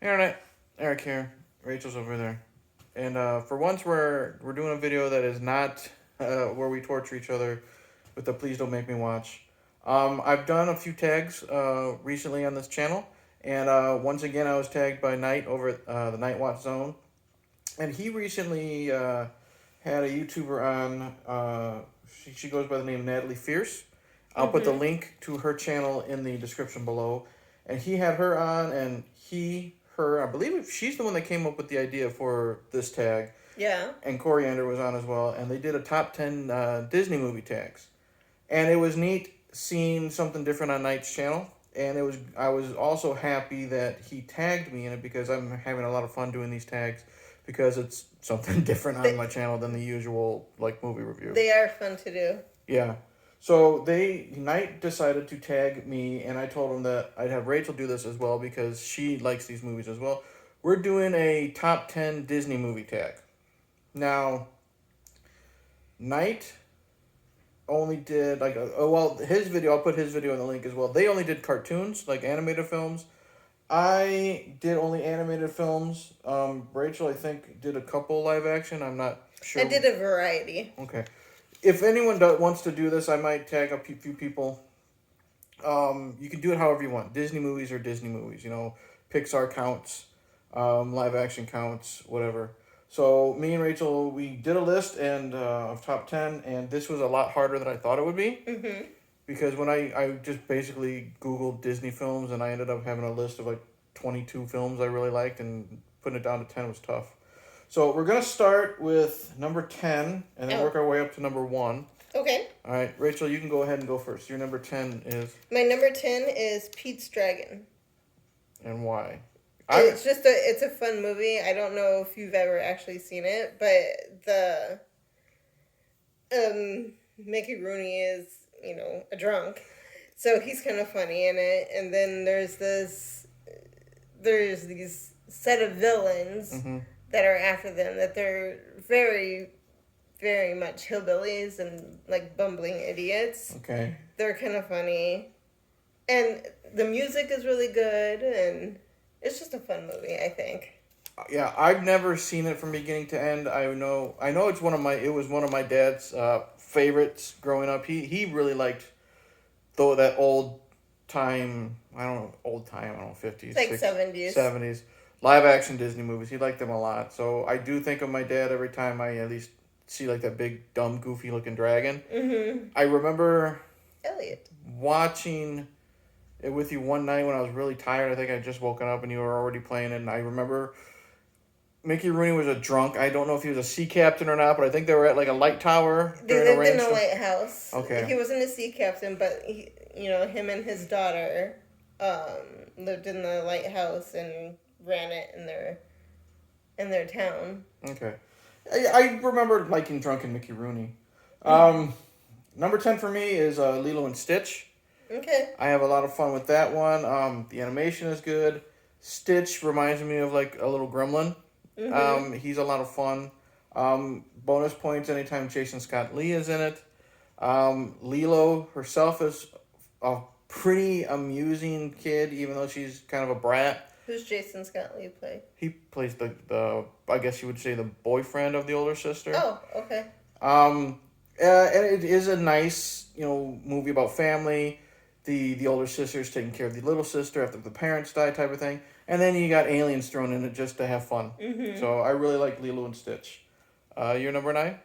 Internet, Eric here. Rachel's over there. And for once, we're doing a video that is not where we torture each other with the "Please don't make me watch." I've done a few tags recently on this channel, and once again, I was tagged by Knight over at the Nightwatch Zone, and he recently had a YouTuber on. She goes by the name Natalie Fierce. I'll put the link to her channel in the description below. And he had her on, and I believe she's the one that came up with the idea for this tag. Yeah. And Coriander was on as well, and they did a top 10 Disney movie tags. And it was neat seeing something different on Knight's channel. And I was also happy that he tagged me in it because I'm having a lot of fun doing these tags because it's something different on my channel than the usual movie review. They are fun to do. Yeah. So Knight decided to tag me, and I told him that I'd have Rachel do this as well because she likes these movies as well. We're doing a top 10 Disney movie tag. Now, Knight only did his video. I'll put his video in the link as well. They only did cartoons, like animated films. I did only animated films. Rachel, I think, did a couple live action. I'm not sure. I did a variety. Okay. If anyone wants to do this, I might tag a few people. You can do it however you want. Disney movies or Disney movies. Pixar counts, live action counts, whatever. So me and Rachel, we did a list of top 10, and this was a lot harder than I thought it would be. Mm-hmm. Because when I just basically Googled Disney films, and I ended up having a list of 22 films I really liked, and putting it down to 10 was tough. So we're going to start with number 10 and then work our way up to number 1. Okay. All right, Rachel, you can go ahead and go first. Your number 10 is? My number 10 is Pete's Dragon. And why? It's a fun movie. I don't know if you've ever actually seen it, but Mickey Rooney is, a drunk. So he's kind of funny in it. And then there's these set of villains that are after them, that they're very, very much hillbillies and bumbling idiots. Okay. They're kind of funny. And the music is really good, and it's just a fun movie, I think. Yeah, I've never seen it from beginning to end. I know it was one of my dad's favorites growing up. He really liked that old time, 50s. 70s. 70s. Live action Disney movies. He liked them a lot. So I do think of my dad every time I at least see that big, dumb, goofy looking dragon. Mm-hmm. I remember Elliot watching it with you one night when I was really tired. I think I had just woken up and you were already playing it. And I remember Mickey Rooney was a drunk. I don't know if he was a sea captain or not, but I think they were at a light tower. They lived in a lighthouse. Okay. He wasn't a sea captain, but him and his daughter lived in the lighthouse and ran it in their town. Okay. I remember liking drunken Mickey Rooney. Number 10 for me is Lilo and Stitch. Okay. I have a lot of fun with that one. The animation is good. Stitch reminds me of a little gremlin. Mm-hmm. He's a lot of fun. Bonus points anytime Jason Scott Lee is in it. Lilo herself is a pretty amusing kid, even though she's kind of a brat. Who's Jason Scott Lee play? He plays the I guess you would say the boyfriend of the older sister. Oh, okay. And it is a nice, movie about family. The older sister's taking care of the little sister after the parents die, type of thing. And then you got aliens thrown in it just to have fun. Mm-hmm. So I really like Lilo and Stitch. Your number 9?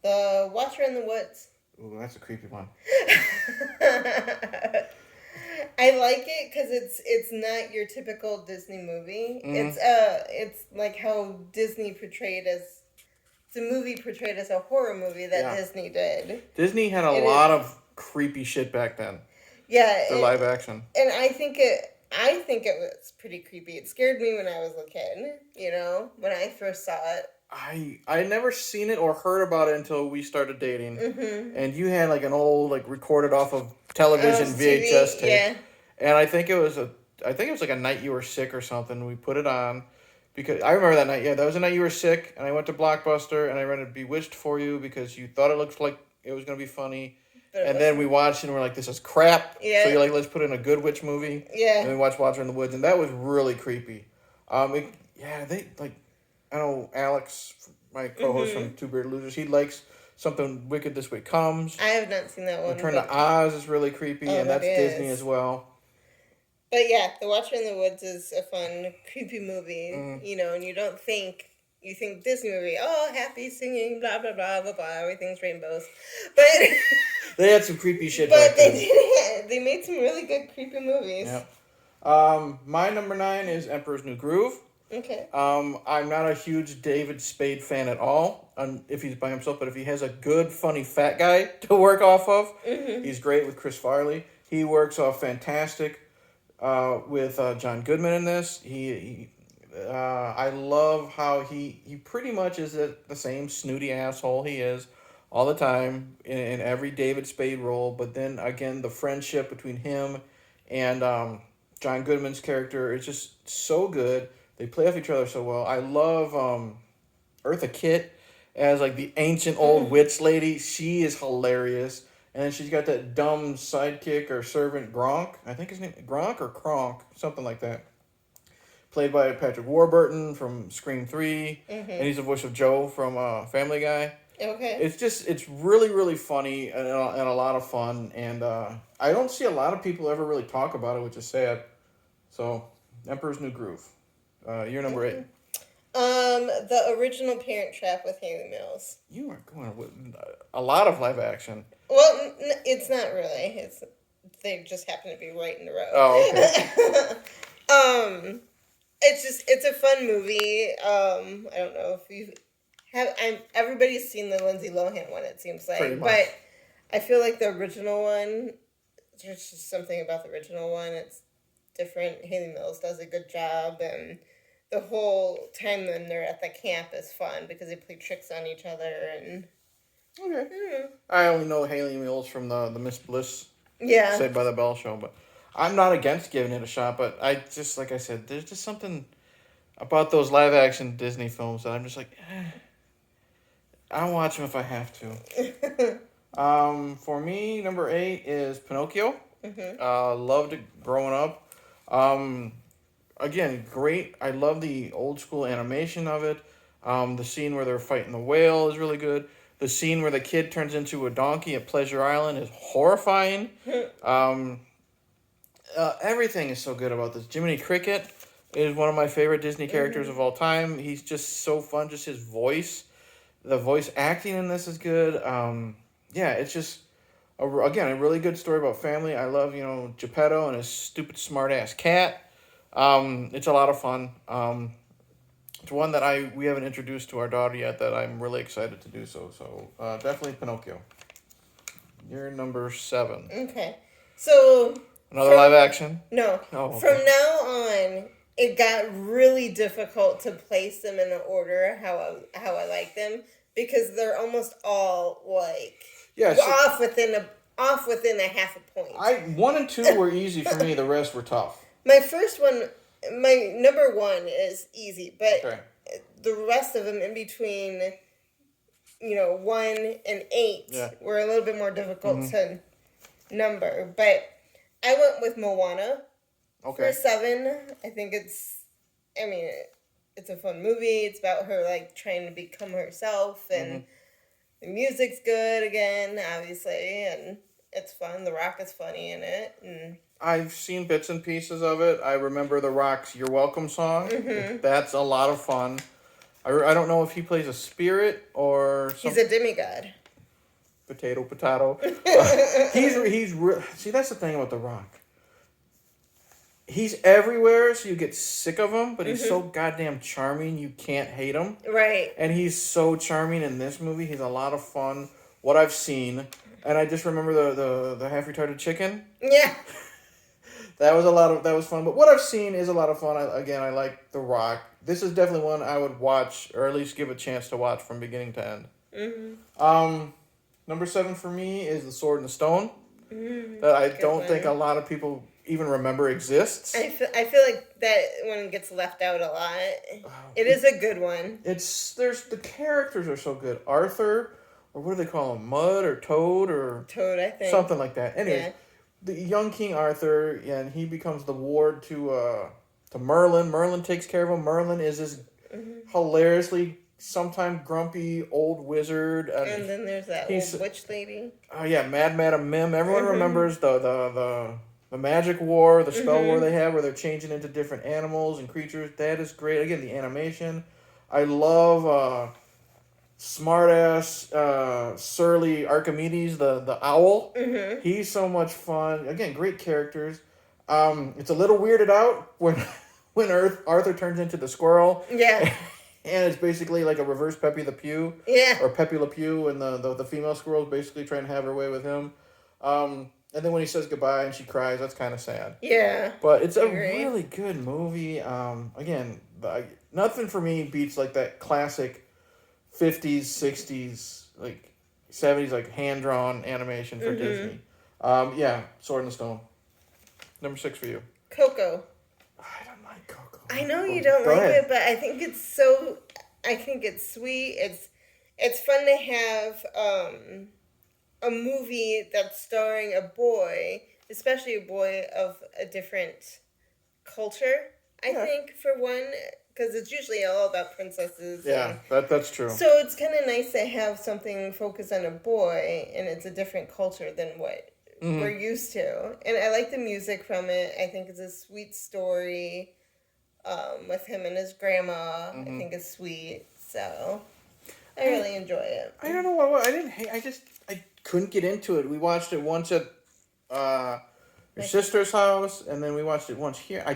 The Watcher in the Woods. Ooh, that's a creepy one. I like it because it's not your typical Disney movie. Mm-hmm. It's like how Disney it's a movie portrayed as a horror movie that Disney did. Disney had a lot of creepy shit back then. Yeah, the live action. And I think it was pretty creepy. It scared me when I was a kid. When I first saw it. I had never seen it or heard about it until we started dating. Mm-hmm. And you had an old recorded off of television VHS tape. Yeah. And I think it was a night you were sick or something. We put it on because I remember that night. Yeah, that was the night you were sick, and I went to Blockbuster and I rented Bewitched for you because you thought it looked like it was going to be funny. And then we watched and we're like, this is crap. Yeah. So you're like, let's put in a good witch movie. Yeah. And we watched Watcher in the Woods, and that was really creepy. They like. I know Alex, my co-host from Two Bearded Losers. He likes Something Wicked This Way Comes. I have not seen that one. Return to Oz is really creepy, and that's Disney as well. But yeah, The Watcher in the Woods is a fun, creepy movie. And you don't think. You think Disney movie, happy singing, blah, blah, blah, blah, blah, everything's rainbows. But they had some creepy shit but back then. They made some really good creepy movies. Yep. My number 9 is Emperor's New Groove. Okay. I'm not a huge David Spade fan at all, if he's by himself, but if he has a good, funny fat guy to work off of, he's great with Chris Farley. He works off fantastic with John Goodman in this. I love how he pretty much is the same snooty asshole he is all the time in every David Spade role. But then again, the friendship between him and John Goodman's character is just so good. They play off each other so well. I love Eartha Kitt as like the ancient old witch lady. She is hilarious. And then she's got that dumb sidekick or servant Gronk. I think his name Gronk or Kronk, something like that. Played by Patrick Warburton from Scream 3. And he's the voice of Joe from Family Guy. Okay. It's really, really funny and a lot of fun. And I don't see a lot of people ever really talk about it, which is sad. So, Emperor's New Groove. You're number 8. The original Parent Trap with Haley Mills. You are going with a lot of live action. Well, it's not really. They just happen to be right in the row. Oh, okay. It's a fun movie. I don't know if you have. Everybody's seen the Lindsay Lohan one. It seems like, Pretty much. But I feel like the original one. There's just something about the original one. It's different. Haley Mills does a good job, and the whole time when they're at the camp is fun because they play tricks on each other and. Okay. I only know Haley Mills from the Miss Bliss. Yeah. Saved by the Bell show, but I'm not against giving it a shot. But I just, like I said, there's just something about those live action Disney films that I'm just like, I'll watch them if I have to. For me, number 8 is Pinocchio. Loved it growing up. Again, great. I love the old school animation of it. The scene where they're fighting the whale is really good. The scene where the kid turns into a donkey at Pleasure Island is horrifying. Everything is so good about this. Jiminy Cricket is one of my favorite Disney characters of all time. He's just so fun. Just his voice. The voice acting in this is good. It's just, a really good story about family. I love, Geppetto and his stupid smart-ass cat. It's a lot of fun. It's one that we haven't introduced to our daughter yet that I'm really excited to do so. So, definitely Pinocchio. You're number 7. Okay. So... Another live action? No. Oh, okay. From now on, it got really difficult to place them in the order how I like them because they're almost all off within a half a point. 1 and 2 were easy for me. The rest were tough. My number 1 is easy, but okay. The rest of them in between, 1 and 8 were a little bit more difficult to number. But I went with Moana for 7. I think it's a fun movie. It's about her trying to become herself, and the music's good again, obviously, and it's fun. The Rock is funny in it, and I've seen bits and pieces of it. I remember The Rock's "You're Welcome" song. That's a lot of fun. I don't know if he plays a spirit or something. He's a demigod. Potato. See, that's the thing about The Rock. He's everywhere, so you get sick of him, but he's so goddamn charming, you can't hate him. Right. And he's so charming in this movie. He's a lot of fun. What I've seen, and I just remember the half retarded chicken. Yeah. That was fun. But what I've seen is a lot of fun. I like The Rock. This is definitely one I would watch, or at least give a chance to watch from beginning to end. Number 7 for me is The Sword and the Stone. That I don't think a lot of people even remember exists. I feel like that one gets left out a lot. It is a good one. The characters are so good. Arthur, or what do they call him? Mud or Toad or Toad, I think. Something like that. Anyway, the young King Arthur, and he becomes the ward to to Merlin. Merlin takes care of him. Merlin is this hilariously sometimes grumpy old wizard. And then there's that old witch lady. Oh yeah, Mad Madam Mim. Everyone remembers the magic war, the spell war they have, where they're changing into different animals and creatures. That is great. Again, the animation. I love smart ass surly Archimedes, the owl. He's so much fun. Again, great characters. It's a little weirded out when Arthur turns into the squirrel. Yeah. And it's basically like a reverse Pepe Le Pew. Yeah. Or Pepe Le Pew, and the female squirrel is basically trying to have her way with him. And then when he says goodbye and she cries, that's kind of sad. Yeah. But it's a really good movie. Again, nothing for me beats like that classic 50s, 60s, like 70s, like hand-drawn animation for Disney. Yeah, Sword in the Stone. Number 6 for you. Coco. I don't like Coco. I know you don't like it, but I think it's so. I think it's sweet. It's fun to have a movie that's starring a boy, especially a boy of a different culture. I think for one, because it's usually all about princesses. Yeah, that's true. So it's kind of nice to have something focused on a boy, and it's a different culture than what we're used to. And I like the music from it. I think it's a sweet story. With him and his grandma, I think it's sweet. So I really enjoy it. I don't know what I didn't hate. I couldn't get into it. We watched it once at your sister's house, and then we watched it once here. I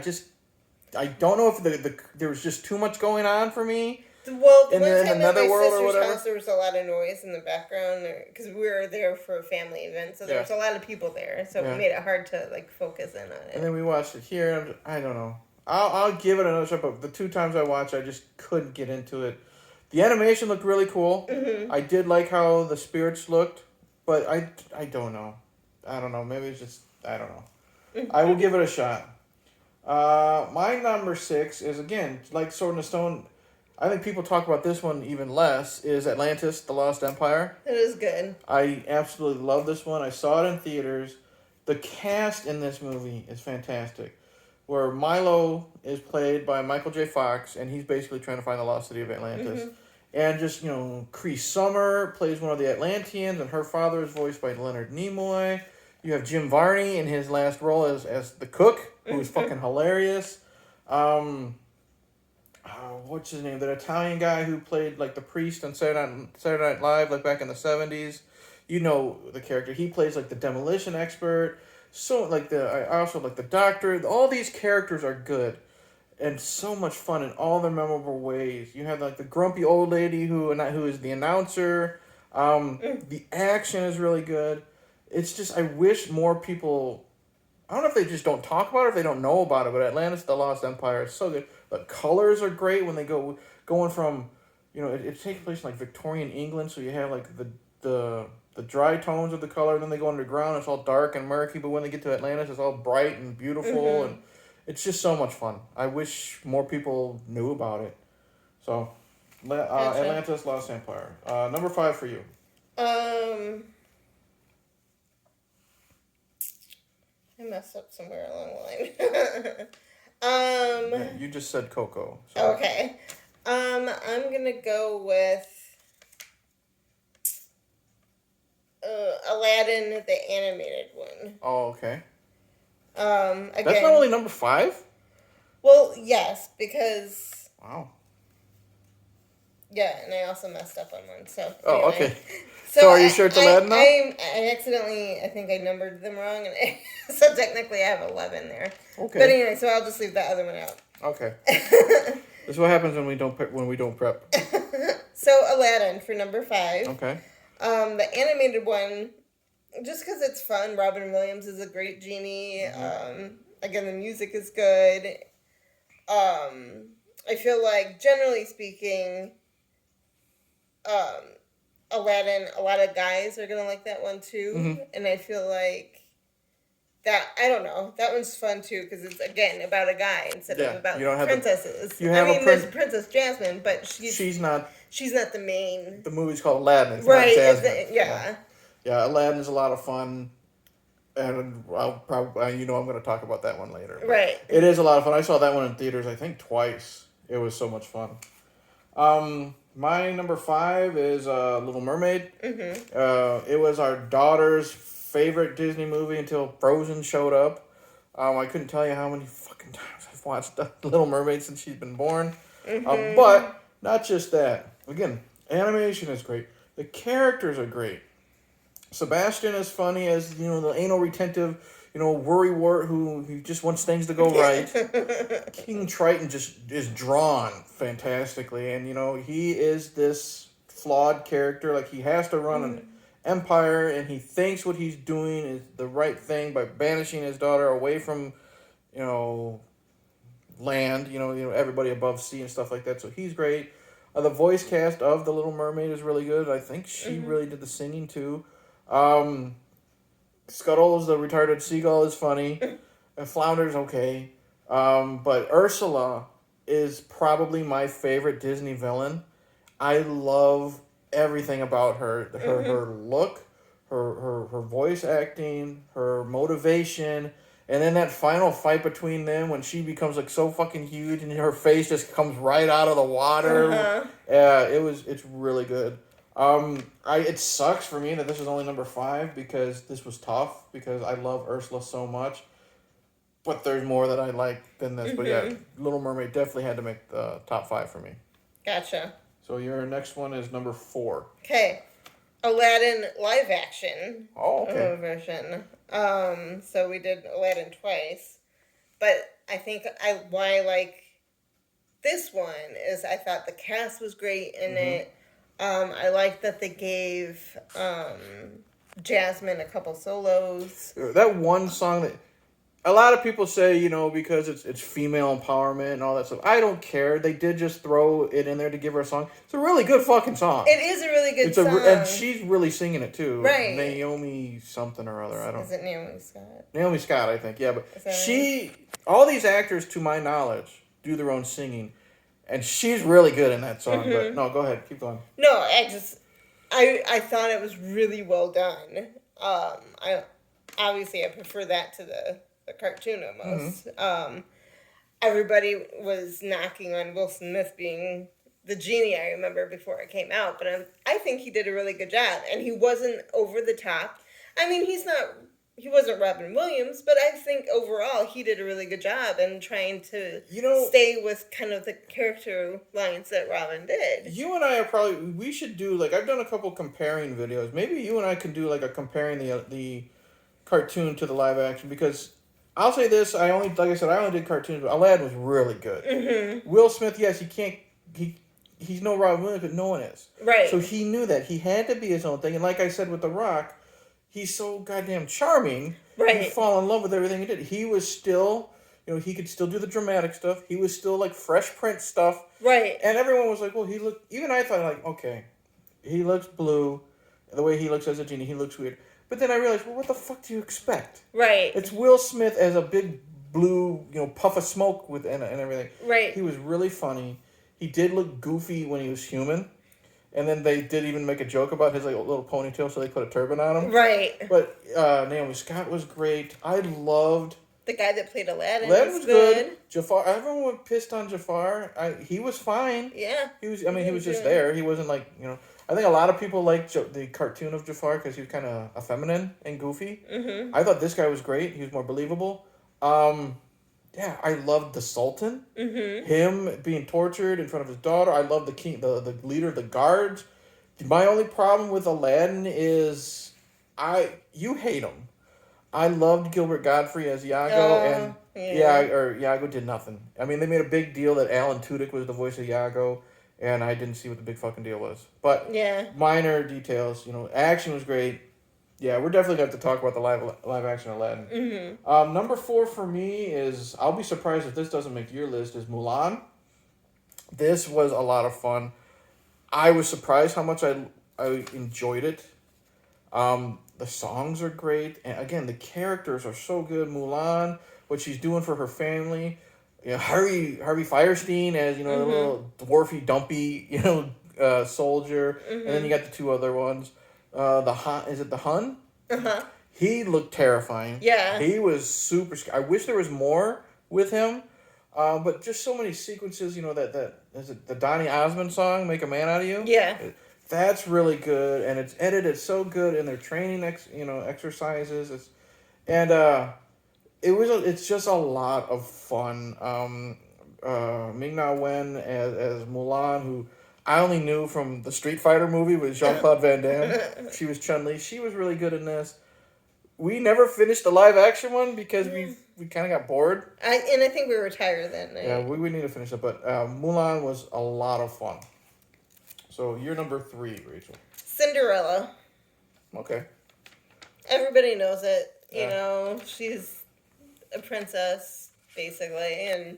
don't know if there was just too much going on for me. Well, in another world or whatever. House, there was a lot of noise in the background because we were there for a family event, so there was a lot of people there, so it made it hard to like focus in on it. And then we watched it here. And I don't know. I'll give it another shot, but the 2 times I watched, I just couldn't get into it. The animation looked really cool. I did like how the spirits looked, but I don't know. I don't know. Maybe it's just I don't know. I will give it a shot. My number 6 is, again, like Sword in the Stone. I think people talk about this one even less, is Atlantis, The Lost Empire. It is good. I absolutely love this one. I saw it in theaters. The cast in this movie is fantastic. Where Milo is played by Michael J. Fox, and he's basically trying to find the lost city of Atlantis. And just, Cree Summer plays one of the Atlanteans, and her father is voiced by Leonard Nimoy. You have Jim Varney in his last role as the cook, who's fucking hilarious. What's his name? The Italian guy who played like the priest on Saturday Night Live, like back in the 70s. You know the character. He plays like the demolition expert. So I also like the doctor. All these characters are good, and so much fun in all their memorable ways. You have like the grumpy old lady who is the announcer. The action is really good. It's just I wish more people. I don't know if they just don't talk about it, if they don't know about it. But Atlantis: The Lost Empire is so good. The colors are great when they going from, it takes place in like Victorian England, so you have like the dry tones of the color, and then they go underground, it's all dark and murky, but when they get to Atlantis, it's all bright and beautiful, and it's just so much fun. I wish more people knew about it. So, Atlantis, Lost Empire. Number 5 for you. I messed up somewhere along the line. Yeah, you just said Coco. So. Okay. I'm gonna go with Aladdin, the animated one. Oh, okay. Again, that's not only number 5? Well, yes, because... Wow. Yeah, and I also messed up on one, so... Oh, anyway. okay. So are you sure it's Aladdin now? I accidentally, I think I numbered them wrong, and so technically I have 11 there. Okay. But anyway, so I'll just leave that other one out. Okay. This is what happens when we don't prep. So Aladdin for number 5. Okay. The animated one, just because it's fun. Robin Williams is a great genie. Again, the music is good. I feel like, generally speaking, Aladdin, a lot of guys are going to like that one too. And I feel like that, I don't know, that one's fun too because it's, again, about a guy instead of about princesses. There's Princess Jasmine, but she's not the main. The movie's called Aladdin. It's right. not Jasmine. Yeah. Yeah, Aladdin's a lot of fun. And I'll probably, I'm going to talk about that one later. Right. It is a lot of fun. I saw that one in theaters, I think, twice. It was so much fun. My number 5 is Little Mermaid. It was our daughter's favorite Disney movie until Frozen showed up. I couldn't tell you how many fucking times I've watched Little Mermaid since she's been born. But not just that. Again, animation is great. The characters are great. Sebastian is funny as, the anal retentive, worrywart who he just wants things to go right. King Triton just is drawn fantastically. And, he is this flawed character. Like, he has to run an empire, and he thinks what he's doing is the right thing by banishing his daughter away from, land, everybody above sea and stuff like that. So he's great. The voice cast of The Little Mermaid is really good. I think she really did the singing, too. Scuttles, the retarded seagull, is funny. And Flounder's okay. But Ursula is probably my favorite Disney villain. I love everything about her. Her look, her voice acting, her motivation, and then that final fight between them when she becomes like so fucking huge and her face just comes right out of the water. Yeah, it's really good. It sucks for me that this is only number 5 because this was tough because I love Ursula so much. But there's more that I like than this. But yeah, Little Mermaid definitely had to make the top 5 for me. Gotcha. So your next one is number 4. Okay. Aladdin live action. Oh, okay. Version. So we did Aladdin twice. But I think why I like this one is I thought the cast was great in it. I like that they gave Jasmine a couple solos. That one song that a lot of people say, because it's female empowerment and all that stuff. I don't care. They did just throw it in there to give her a song. It's a really good fucking song. It is a really good song. And she's really singing it too. Right. Naomi something or other. I don't. Is it Naomi Scott? Naomi Scott, I think. Yeah, but right? all these actors, to my knowledge, do their own singing. And she's really good in that song. But no, go ahead. Keep going. No, I thought it was really well done. I prefer that to the cartoon almost. Everybody was knocking on Will Smith being the genie, I remember, before it came out. But I think he did a really good job. And he wasn't over the top. I mean, he wasn't Robin Williams, but I think overall he did a really good job in trying to stay with kind of the character lines that Robin did. You and I we should do, I've done a couple comparing videos. Maybe you and I can do, a comparing the cartoon to the live action, because I'll say this, I only did cartoons, but Aladdin was really good. Will Smith, yes, he's no Robin Williams, but no one is. Right. So he knew that. He had to be his own thing, and like I said with The Rock, he's so goddamn charming. Right. You fall in love with everything he did. He was still, he could still do the dramatic stuff. He was still Fresh Prince stuff. Right. And everyone was like, well, even I thought okay, he looks blue. The way he looks as a genie, he looks weird. But then I realized, well, what the fuck do you expect? Right. It's Will Smith as a big blue, puff of smoke and everything. Right. He was really funny. He did look goofy when he was human. And then they did even make a joke about his little ponytail, so they put a turban on him. Right. But Naomi Scott was great. I loved the guy that played Aladdin. Aladdin was good. Jafar. Everyone was pissed on Jafar. He was fine. Yeah. He was just there. He wasn't I think a lot of people liked the cartoon of Jafar because he was kind of effeminate and goofy. I thought this guy was great. He was more believable. Yeah, I loved the Sultan. Him being tortured in front of his daughter. I loved the king, the leader of the guards. My only problem with Aladdin is you hate him. I loved Gilbert Gottfried as Iago, Iago did nothing. I mean, they made a big deal that Alan Tudyk was the voice of Iago, and I didn't see what the big fucking deal was. But minor details, action was great. Yeah, we're definitely going to have to talk about the live action Aladdin. Number 4 for me is, I'll be surprised if this doesn't make your list, is Mulan. This was a lot of fun. I was surprised how much I enjoyed it. The songs are great. And again, the characters are so good. Mulan, what she's doing for her family. Harvey Fierstein as, the little dwarfy, dumpy, soldier. And then you got the 2 other ones. Is it the Hun? He looked terrifying. Yeah. He was super scary. I wish there was more with him. But just so many sequences, that is it the Donny Osmond song, "Make a Man Out of You." Yeah. That's really good, and it's edited so good in their training, exercises. It's just a lot of fun. Ming-Na Wen as Mulan, who I only knew from the Street Fighter movie with Jean-Claude Van Damme. She was Chun-Li. She was really good in this. We never finished the live action one because we kind of got bored. I think we were tired that night. Yeah, we need to finish it. But Mulan was a lot of fun. So you're number 3, Rachel. Cinderella. Okay. Everybody knows it. You know, she's a princess, basically. And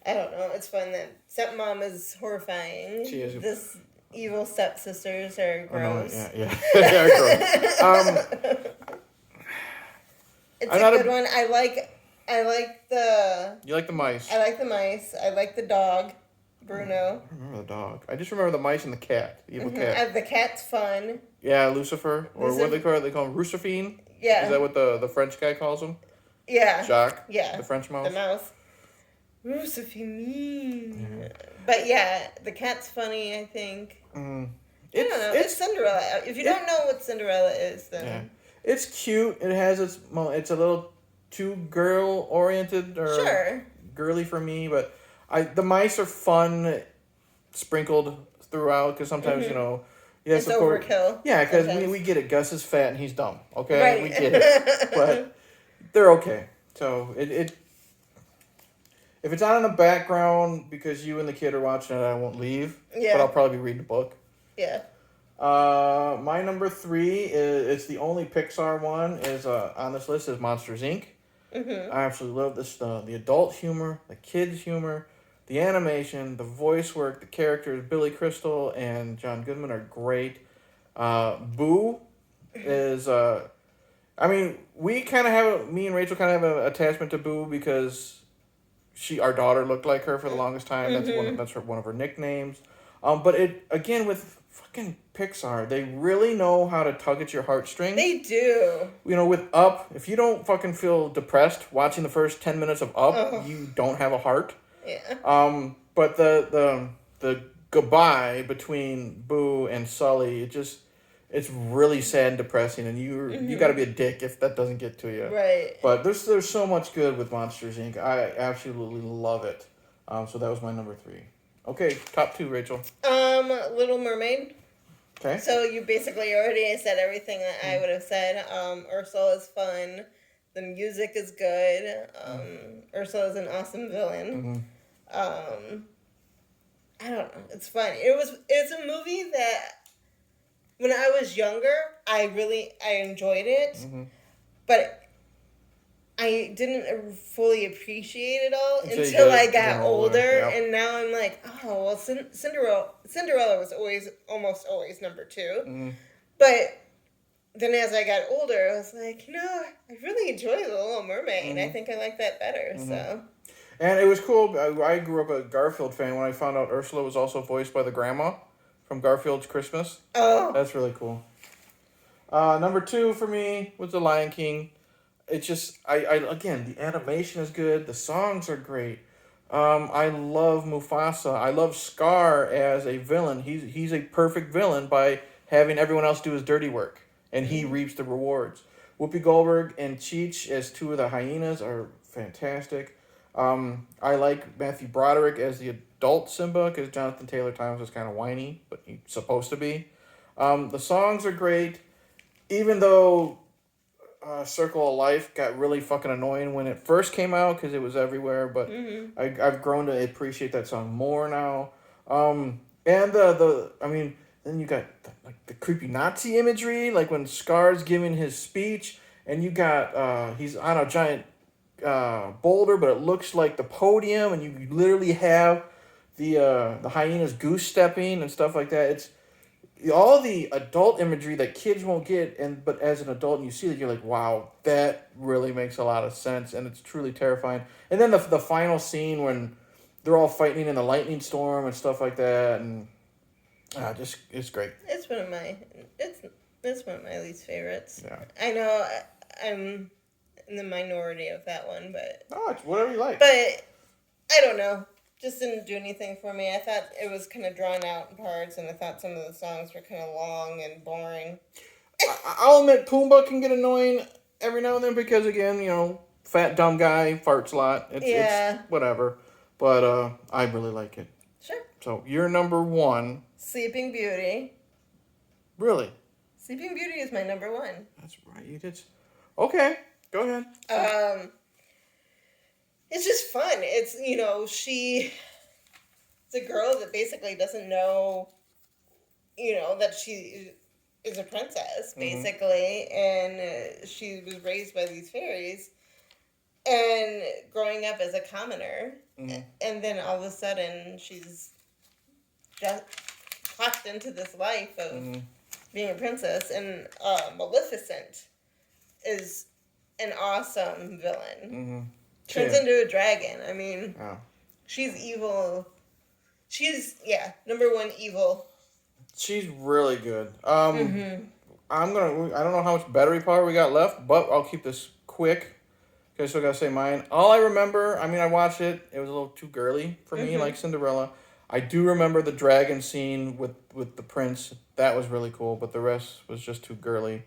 I don't know. It's fun that stepmom is horrifying. She is. This evil stepsisters are gross. Oh, no, yeah. They are gross. It's a good one. I like the... You like the mice. I like the mice. I like the dog, Bruno. I remember the dog. I just remember the mice and the cat, the evil cat. The cat's fun. Yeah, Lucifer. Or what do they call it? They call him Roussefine? Yeah. Is that what the French guy calls him? Yeah. Jacques? Yeah. The French mouse? The mouse. Roussefine. Yeah. But yeah, the cat's funny, I think. I don't know. It's Cinderella. If you don't know what Cinderella is, then... Yeah. It's cute. It has it's a little too girl oriented or girly for me, but the mice are fun, sprinkled throughout because sometimes it's of course, overkill. Yeah, because we get it. Gus is fat and he's dumb. Okay, right. We get it, but they're okay. So if it's on in the background because you and the kid are watching it, I won't leave. Yeah, but I'll probably be reading the book. Yeah. My number 3 it's the only Pixar one is on this list is Monsters Inc. Mm-hmm. I absolutely love this the adult humor, the kids humor, the animation, the voice work, the characters. Billy Crystal and John Goodman are great. Boo is me and Rachel kind of have an attachment to Boo because our daughter looked like her for the longest time. Mm-hmm. That's one of her nicknames. But it again with fucking Pixar, they really know how to tug at your heartstrings. They do. With Up, if you don't fucking feel depressed watching the first 10 minutes of Up, you don't have a heart. Yeah. But the goodbye between Boo and Sully, it's really sad and depressing, and you got to be a dick if that doesn't get to you. Right. But there's so much good with Monsters Inc. I absolutely love it. So that was my number 3. Okay, top 2, Rachel. Little Mermaid. Okay. So you basically already said everything that I would have said. Ursula is fun. The music is good. Ursula is an awesome villain. Mm-hmm. I don't know. It's fun. It's a movie that when I was younger, I enjoyed it. Mm-hmm. But I didn't fully appreciate it all until I got older, and now I'm like, oh well, Cinderella was almost always number 2, mm-hmm. But then as I got older, I was like, I really enjoy The Little Mermaid. Mm-hmm. I think I like that better. Mm-hmm. So, and it was cool. I grew up a Garfield fan when I found out Ursula was also voiced by the grandma from Garfield's Christmas. Oh, that's really cool. Number 2 for me was The Lion King. It's just, again, the animation is good. The songs are great. I love Mufasa. I love Scar as a villain. He's a perfect villain by having everyone else do his dirty work, and he reaps the rewards. Whoopi Goldberg and Cheech as 2 of the hyenas are fantastic. I like Matthew Broderick as the adult Simba because Jonathan Taylor Thomas is kind of whiny, but he's supposed to be. The songs are great, even though Circle of Life got really fucking annoying when it first came out because it was everywhere, but mm-hmm. I've grown to appreciate that song more now. And then you got the creepy Nazi imagery, like when Scar's giving his speech, and you got he's on a giant boulder, but it looks like the podium, and you literally have the hyenas goose stepping and stuff like that. It's all the adult imagery that kids won't get, but as an adult and you see that, you're like, wow, that really makes a lot of sense, and it's truly terrifying. And then the final scene when they're all fighting in the lightning storm and stuff like that, and it's great. It's one of my... That's one of my least favorites. Yeah. I know I'm in the minority of that one, but... No, it's whatever you like. But, I don't know. Just didn't do anything for me. I thought it was kind of drawn out in parts, and I thought some of the songs were kind of long and boring. I'll admit Pumbaa can get annoying every now and then because, again, you know, fat, dumb guy, farts a lot. It's whatever. But I really like it. Sure. So, you're number 1. Sleeping Beauty. Really? Sleeping Beauty is my number 1. That's right. You did. Okay. Go ahead. It's just fun. It's, you know, it's a girl that basically doesn't know, you know, that she is a princess, basically, and she was raised by these fairies, and growing up as a commoner, and then all of a sudden she's just popped into this life of being a princess, and Maleficent is an awesome villain. Turns into a dragon. I mean, she's evil. She's, number 1 evil. She's really good. I don't know how much battery power we got left, but I'll keep this quick. Okay, so I gotta say mine. All I remember, I mean, I watched it. It was a little too girly for me, like Cinderella. I do remember the dragon scene with the prince. That was really cool, but the rest was just too girly.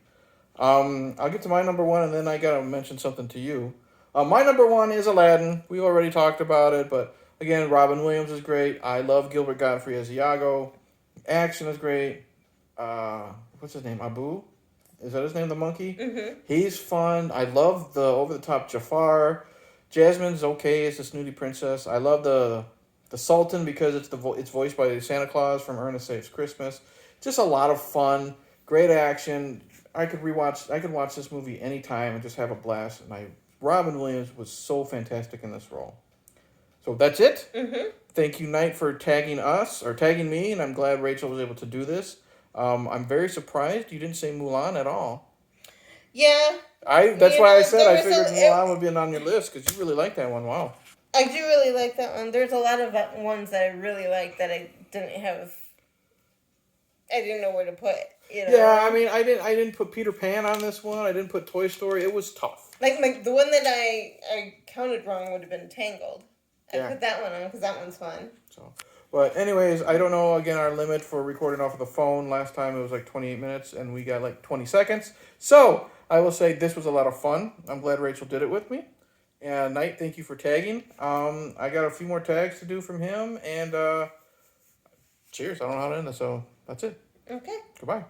I'll get to my number 1, and then I gotta mention something to you. My number 1 is Aladdin. We already talked about it, but again, Robin Williams is great. I love Gilbert Gottfried as Iago. Action is great. What's his name? Abu? Is that his name, the monkey? He's fun. I love the over-the-top Jafar. Jasmine's okay as the snooty princess. I love the Sultan because it's voiced by Santa Claus from Ernest Saves Christmas. Just a lot of fun. Great action. I could watch this movie anytime and just have a blast. And Robin Williams was so fantastic in this role. So that's it. Thank you, Knight, for tagging me, and I'm glad Rachel was able to do this. I'm very surprised you didn't say Mulan at all. Yeah. That's why I said I figured Mulan would be on your list, because you really like that one. Wow. I do really like that one. There's a lot of ones that I really like that I didn't know where to put. You know? Yeah, I mean, I didn't put Peter Pan on this one. I didn't put Toy Story. It was tough. Like the one that I counted wrong would have been Tangled. I put that one on because that one's fun. So, but anyways, I don't know, again, our limit for recording off of the phone. Last time it was like 28 minutes, and we got like 20 seconds. So, I will say this was a lot of fun. I'm glad Rachel did it with me. And Knight, thank you for tagging. I got a few more tags to do from him, and cheers. I don't know how to end this, so that's it. Okay. Goodbye.